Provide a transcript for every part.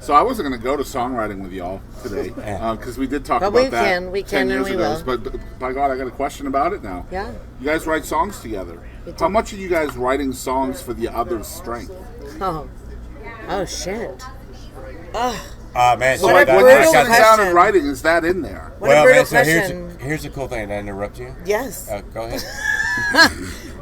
So I wasn't going to go to songwriting with y'all today because we did talk But about we that. can, we 10 can, and years we ago. will. But by God, I got a question about it now. Yeah. You guys write songs together. How much are you guys writing songs for the other's strength? Oh shit. Man, So so like when that, you're sitting down question. and writing, is that in there? What a well, brutal man, so question. here's the cool thing. Did I interrupt you? Yes. Go ahead.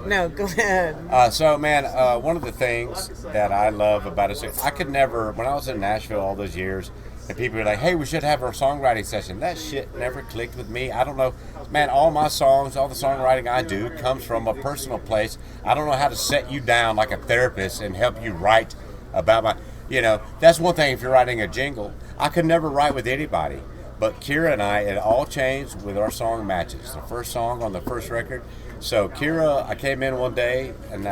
No, go ahead. So, man, one of the things that I love about it, I could never, when I was in Nashville all those years, and people were like, hey, we should have our songwriting session. That shit never clicked with me. I don't know. Man, all my songs, all the songwriting I do comes from a personal place. I don't know how to set you down like a therapist and help you write about my, that's one thing if you're writing a jingle. I could never write with anybody. But Kira and I, it all changed with our song matches. The first song on the first record. So Kira, I came in one day and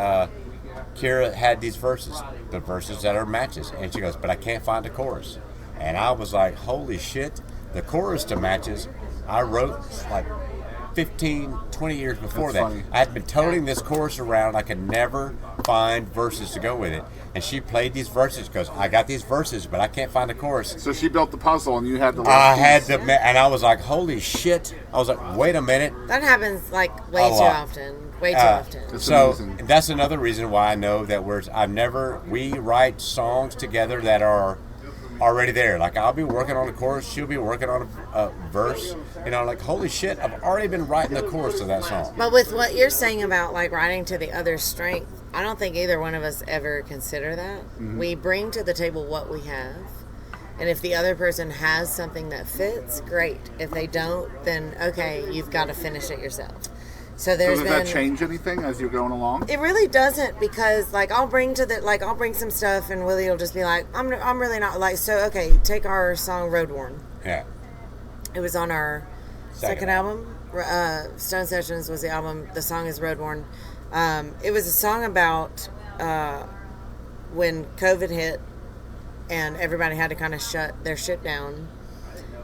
Kira had these verses, the verses that are matches. And she goes, but I can't find a chorus. And I was like, holy shit, the chorus to matches, I wrote like 15, 20 years before that. Funny. I had been toting this chorus around. I could never find verses to go with it. And she played these verses because I got these verses, but I can't find a chorus. So she built the puzzle and you had the I had the, and I was like, holy shit. I was like, wait a minute. That happens like way too often. Way too often. It's So amazing. that's another reason why I know that we write songs together that are already there. Like I'll be working on a chorus, she'll be working on a verse. Like holy shit, I've already been writing the chorus of that song. But with what you're saying about like writing to the other's strength, I don't think either one of us ever consider that. Mm-hmm. We bring to the table what we have. And if the other person has something that fits, great. If they don't, then okay, you've got to finish it yourself. So does that change anything as you're going along? It really doesn't, because like I'll bring some stuff and Willie will just be like, I'm really not like, so okay, take our song Road Worn. Yeah. It was on our second album. Stone Sessions was the album. The song is Road Worn. It was a song about when COVID hit and everybody had to kind of shut their shit down.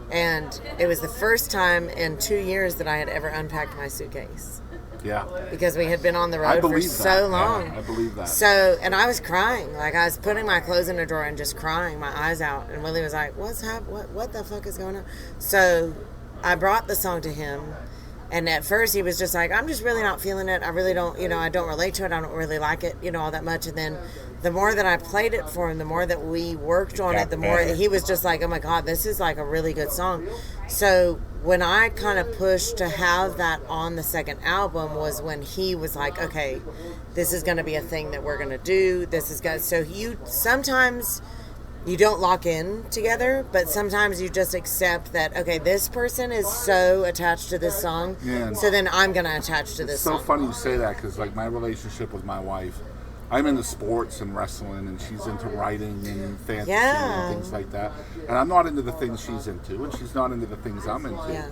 And it was the first time in 2 years that I had ever unpacked my suitcase. Yeah. Because we had been on the road for so long. Yeah, I believe that. So, and I was crying. Like, I was putting my clothes in a drawer and just crying my eyes out. And Willie was like, what the fuck is going on? So, I brought the song to him. And at first, he was just like, I'm just really not feeling it. I really don't, I don't relate to it. I don't really like it, all that much. And then the more that I played it for him, the more that we worked on it, the more he was just like, oh my God, this is like a really good song. So when I kind of pushed to have that on the second album was when he was like, okay, this is going to be a thing that we're going to do. This is good. So sometimes you don't lock in together, but sometimes you just accept that, okay, this person is so attached to this song, so then I'm going to attach to this song. It's so funny you say that, because like my relationship with my wife, I'm into sports and wrestling, and she's into writing and fantasy and things like that. And I'm not into the things she's into, and she's not into the things I'm into. Yeah.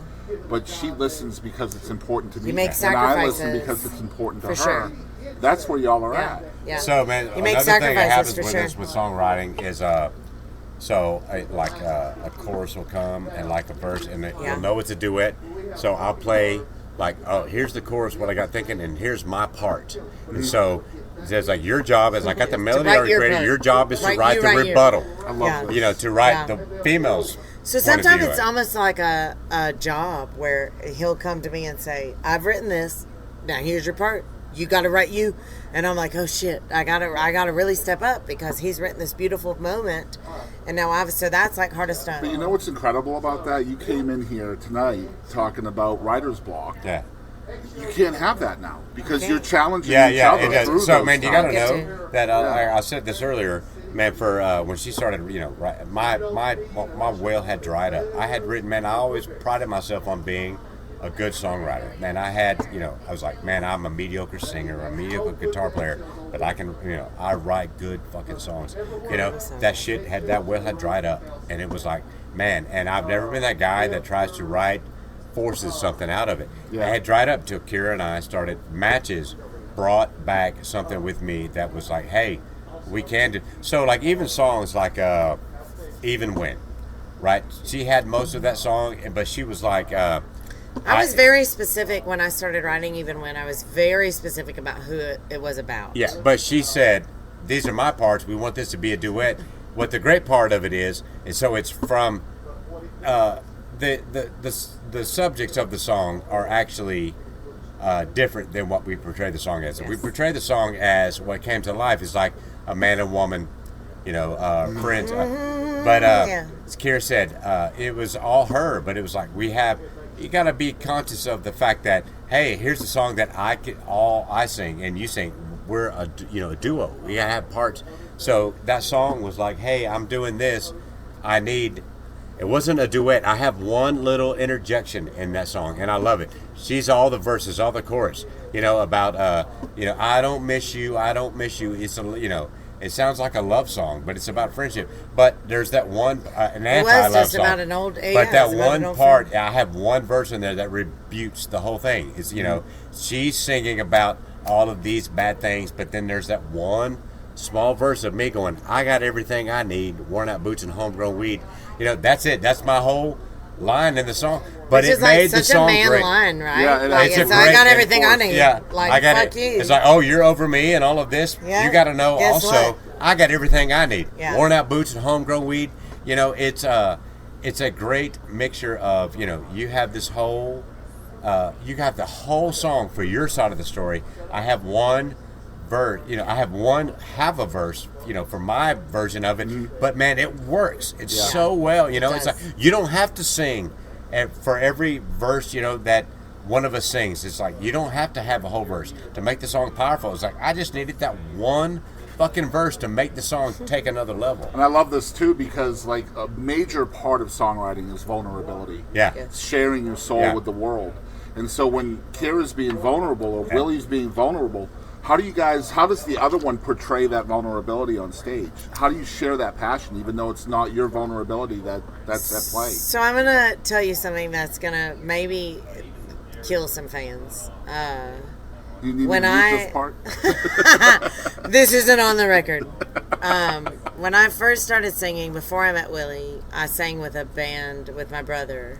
But she listens because it's important to me. You make and I sacrifices. listen because it's important to her. Sure. That's where y'all are at. Yeah. So, man, You make another thing that sacrifices happens for with sure. us with songwriting is, a chorus will come and like a verse, and you'll know it's a duet. So I'll play like, oh, here's the chorus, what I got thinking, and here's my part. And so it's like your job is, I got the melody already created. Your job is to write the rebuttal. I love this. To write the females. So sometimes it's almost like a job where he'll come to me and say, I've written this. Now here's your part. You got to write you. And I'm like, oh shit, I gotta really step up, because he's written this beautiful moment, and now so that's like heart of stone. But you know what's incredible about that? You came in here tonight talking about writer's block. Yeah. You can't have that now, because you're challenging each other it does. through So, those man, you got to times. know that I said this earlier, man. For when she started, my well had dried up. I had written, man. I always prided myself on being a good songwriter. Man, I was like, man, I'm a mediocre singer, a mediocre guitar player, but I can, I write good fucking songs. That well had dried up, and it was like, man, and I've never been that guy that tries to write, forces something out of it. Yeah. I had dried up till Kira and I started. Matches brought back something with me that was like, hey, we can do. So like even songs like Even When, right? She had most of that song, but she was like, I was very specific when I started writing Even When. I was very specific about who it was about. yeah, but she said, these are my parts. We want this to be a duet. what the great part of it is so it's from the subjects of the song are actually different than what we portray the song as. Yes. We portray the song as what came to life is like a man and woman, friends. But as Kira said, it was all her. But it was like you got to be conscious of the fact that, hey, here's a song that I sing and you sing. We're a duo. We gotta have parts. So that song was like, hey, I'm doing this. It wasn't a duet. I have one little interjection in that song, and I love it. She's all the verses, all the chorus. About I don't miss you. It's it sounds like a love song, but it's about friendship. But there's that one an anti-love just song. about an old. But that one part, I have one verse in there that rebukes the whole thing. It's she's singing about all of these bad things, but then there's that one small verse of me going, I got everything I need, worn out boots and homegrown weed. That's it. That's my whole line in the song. But Which it is made such the song a man great. line, right? Yeah, it's I got everything I need. Yeah, I got fuck it. you. It's like, oh, you're over me and all of this. Yeah. You got to know Guess also, what? I got everything I need. Yeah. Worn out boots and homegrown weed. It's a great mixture of you have this whole. You got the whole song for your side of the story. I have one verse, I have half a verse, for my version of it. But man, it works. It's so well, it's like you don't have to sing for every verse, that one of us sings. It's like you don't have to have a whole verse to make the song powerful. It's like I just needed that one fucking verse to make the song take another level. And I love this too because like a major part of songwriting is vulnerability. Yeah. It's sharing your soul with the world. And so when Kira's being vulnerable or Willie's being vulnerable, how does the other one portray that vulnerability on stage? How do you share that passion even though it's not your vulnerability that's at play? So I'm gonna tell you something that's gonna maybe kill some fans. You need when to mute this part? This isn't on the record. When I first started singing, before I met Willie, I sang with a band with my brother.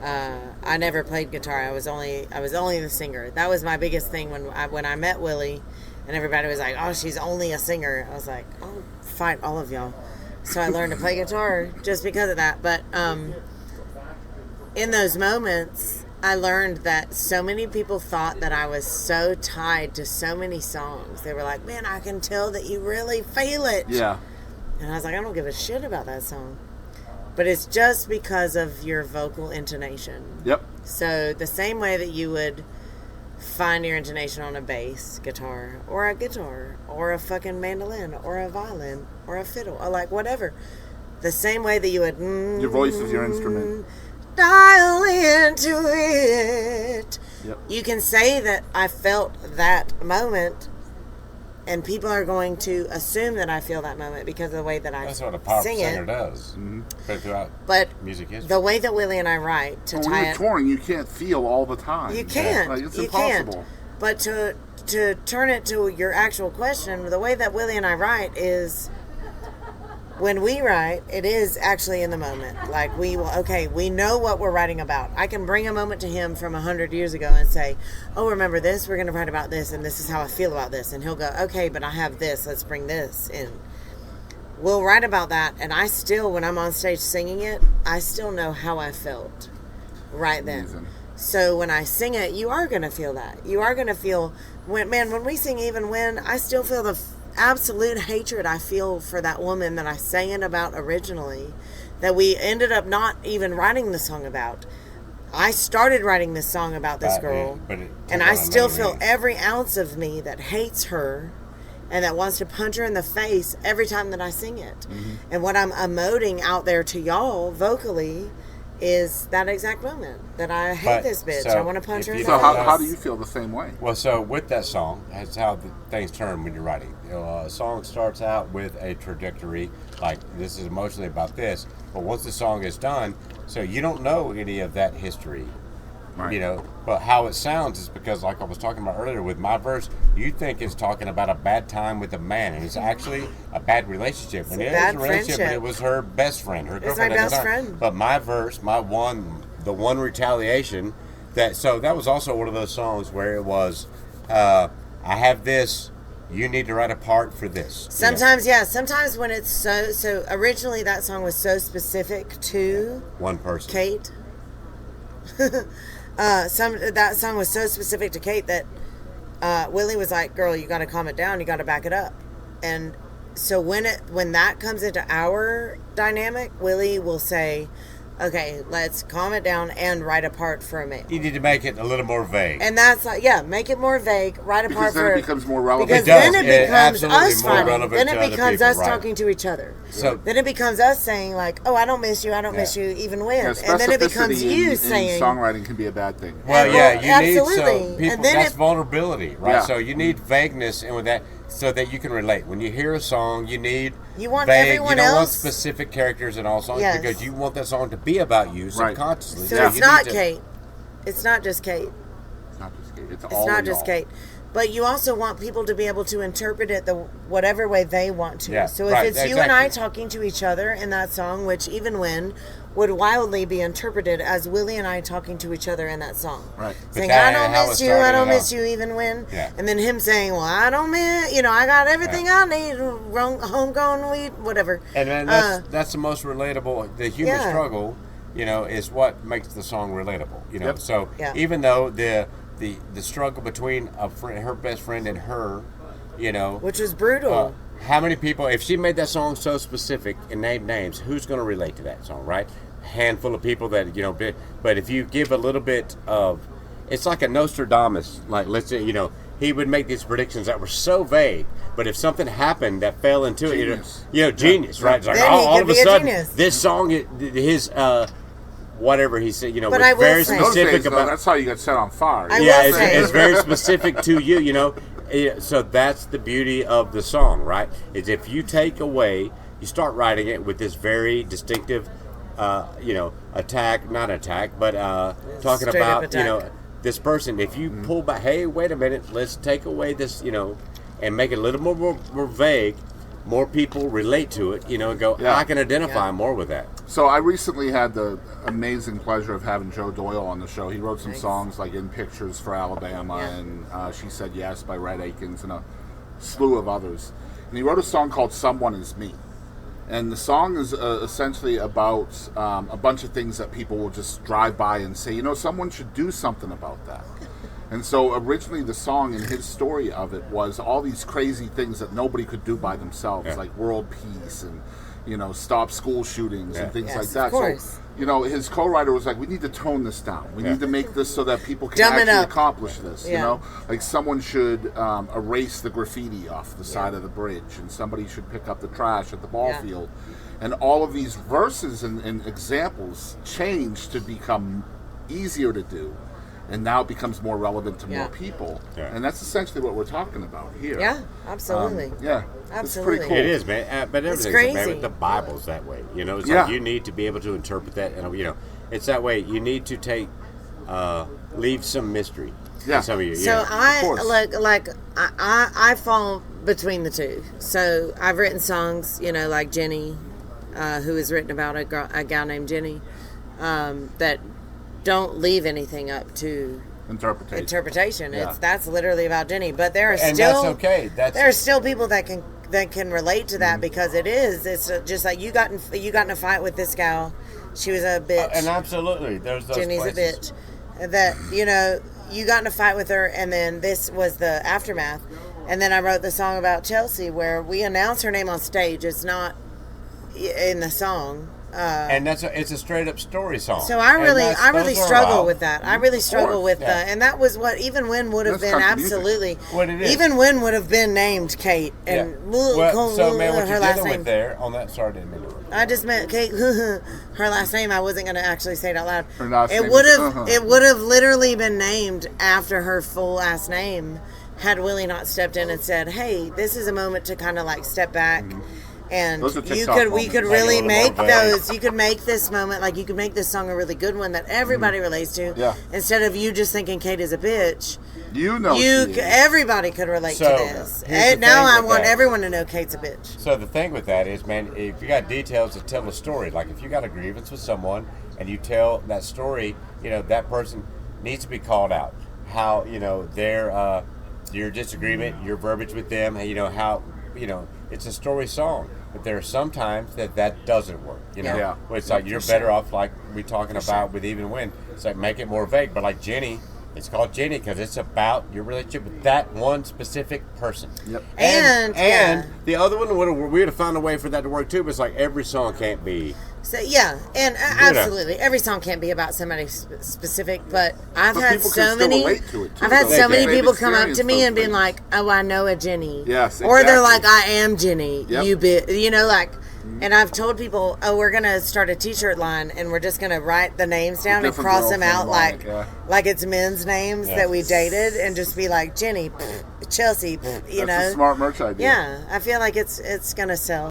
I never played guitar. I was only the singer. That was my biggest thing when I met Willie, and everybody was like, "Oh, she's only a singer." I was like, "I'll fight all of y'all." So I learned to play guitar just because of that. But in those moments, I learned that so many people thought that I was so tied to so many songs. They were like, "Man, I can tell that you really feel it." Yeah. And I was like, "I don't give a shit about that song." But it's just because of your vocal intonation. Yep. So the same way that you would find your intonation on a bass guitar or a fucking mandolin or a violin or a fiddle or like whatever. The same way that you would... Your voice is your instrument. Dial into it. Yep. You can say that I felt that moment and people are going to assume that I feel that moment because of the way that I That's what a powerful sing singer it. does. But music history. the way that Willie and I write to Well, tie when you're it, touring, you can't feel all the time. you can't. Like, it's you impossible. can't. But to turn it to your actual question, the way that Willie and I write is when we write, it is actually in the moment. Like we know what we're writing about. I can bring a moment to him from 100 years ago and say, "Oh, remember this? We're going to write about this, and this is how I feel about this." And he'll go, "Okay, but I have this. Let's bring this in." We'll write about that, and I still, when I'm on stage singing it, I still know how I felt right then. Amazing. So when I sing it, you are going to feel that. You are going to feel, when we sing Even When, I still feel the absolute hatred I feel for that woman that I sang it about originally, that we ended up not even writing the song about. I started writing this song about this girl, and I still feel every ounce of me that hates her and that wants to punch her in the face every time that I sing it. Mm-hmm. And what I'm emoting out there to y'all vocally is that exact moment that I hate this bitch. I want to punch her in the face. So how do you feel the same way? Well, so with that song, that's how things turn when you're writing. A song starts out with a trajectory, like this is emotionally about this, but once the song is done, so you don't know any of that history. Right. But how it sounds is because, like I was talking about earlier with my verse, you think it's talking about a bad time with a man, and it's actually a bad relationship. And it is a relationship, but it was her best friend, her girlfriend. It's my best friend. But my verse, the one retaliation, that was also one of those songs where it was, I have this, you need to write a part for this. Sometimes, yeah. Sometimes when it's so originally that song was so specific to one person, Kate. That song was so specific to Kate that Willie was like, "Girl, you got to calm it down. You got to back it up." And so when that comes into our dynamic, Willie will say, "Okay, let's calm it down and write a part for a male." You need to make it a little more vague. And that's like, make it more vague. Write a part because then for. it becomes more relevant. Because It does. then it It becomes absolutely us more fighting. relevant Then to it other becomes people, us right. talking to each other. So then it becomes us saying like, "Oh, I don't miss you. I don't miss you," even when. Yeah, And then it becomes specificity you in saying. songwriting can be a bad thing. well, And yeah, well, you absolutely. need so people. And then That's if- vulnerability, right? Yeah. So you need vagueness, and with that, so that you can relate. When you hear a song, you need You want vague. everyone You don't want else- specific characters in all songs Yes. because you want that song to be about you Right. subconsciously. So Yeah. it's you not need to- Kate. It's not just Kate. It's not just Kate. It's It's all not in just all. Kate. But you also want people to be able to interpret it the whatever way they want to. Yeah, So if right, it's you and I exactly. talking to each other in that song, which even when would wildly be interpreted as Willie and I talking to each other in that song. Right. Saying, But that I don't and how miss it you, I started don't out. miss you even when. Yeah. And then him saying, well, I don't miss, I got everything I need, homegrown weed, whatever. And then that's the most relatable. The human Yeah. struggle, is what makes the song relatable. Yep. So Yeah. even though the struggle between a friend, her best friend, and her, Which was brutal. how many people? If she made that song so specific and named names, who's going to relate to that song, right? A handful of people that But if you give a little bit of, it's like a Nostradamus. Like let's say he would make these predictions that were so vague, but if something happened that fell into Genius. it, genius, right? It's like Then he all could of a be a sudden, genius. this song, his whatever he said, But was I will very say- In those specific days, though, about. that's how you got set on fire. I Yeah, will say- it's very specific to you, So that's the beauty of the song, right? Is if you take away, you start writing it with this very distinctive, talking Straight about, up attack. this person. If you pull back, hey, wait a minute, let's take away this, and make it a little more vague. More people relate to it, and go, Yeah. I can identify Yeah. more with that. So I recently had the amazing pleasure of having Joe Doyle on the show. He wrote some Nice. songs like In Pictures for Alabama Yeah. and She Said Yes by Red Akins and a slew of others. And he wrote a song called Someone Is Me. And the song is essentially about a bunch of things that people will just drive by and say, someone should do something about that. And so originally the song and his story of it was all these crazy things that nobody could do by themselves, Yeah. like world peace and, stop school shootings Yeah. and things Yes, like of that. course. So, his co-writer was like, we need to tone this down. We Yeah. need to make this so that people can Dumb it actually up. accomplish this, Yeah. Like someone should erase the graffiti off the side of the bridge and somebody should pick up the trash at the ball Yeah. field. And all of these verses and examples change to become easier to do. And now it becomes more relevant to Yeah. more people. Yeah. And that's essentially what we're talking about here. Yeah, absolutely. Yeah. Absolutely. It's pretty cool. It is, man. But It's everything's crazy. man, the Bible's that way. It's Yeah. like you need to be able to interpret that, and it's that way. You need to leave some mystery. Yeah. In some of you. So course. I fall between the two. So I've written songs, like Jenny, who has written about a gal named Jenny, that don't leave anything up to interpretation. Yeah. That's literally about Jenny. But there are and still that's okay. there are still people that can relate to that because it's just like you got in a fight with this gal. She was a bitch. and absolutely, there's those Jenny's places. a bitch. That you got in a fight with her, and then this was the aftermath. And then I wrote the song about Chelsea, where we announce her name on stage. It's not in the song. And it's a straight up story song. So I And really those are struggle allowed. with that. I really struggle with yeah. and that was what Even When would have That's been country music. absolutely. What it is. Even When would have been named Kate and Yeah. Well, so man, what her you're last dealing name. with there on that? Sorry, I didn't mean to. I just meant Kate. Her last name. I wasn't going to actually say it out loud. Her last It name would is, have. It would have literally been named after her full last name, had Willie not stepped in and said, "Hey, this is a moment to kind of like step back." And Those are we TikTok could moments. really Make it a little make more vague. those. You could make this moment you could make this song a really good one that everybody relates to. Yeah. Instead of you just thinking Kate is a bitch, she is. everybody could relate So, to this. here's the And now thing I with want that. everyone to know Kate's a bitch. So the thing with that is, man, if you got details to tell a story, like if you got a grievance with someone and you tell that story, that person needs to be called out. How your disagreement, your verbiage with them, and how it's a story song. But there are some times that doesn't work. Yeah. Where it's like you're better off, like we talking about with Even When. It's like make it more vague. But like Jenny, it's called Jenny because it's about your relationship with that one specific person. Yep. And the other one, we would have found a way for that to work too. But it's like every song can't be. So and absolutely, every song can't be about somebody specific. But I've had people so can still many. relate to it, too, I've had though. so many They've people come up to experienced me and those been like, "Oh, I know a Jenny." Yes, Or they're exactly. like, "I am Jenny." Yep. Like. And I've told people, "Oh, we're gonna start a T-shirt line, and we're just gonna write the names down and Different cross them girlfriend out on it, yeah. like it's men's names that we dated, and just be like Jenny, Chelsea, That's a smart merch idea. Yeah, I feel like it's gonna sell.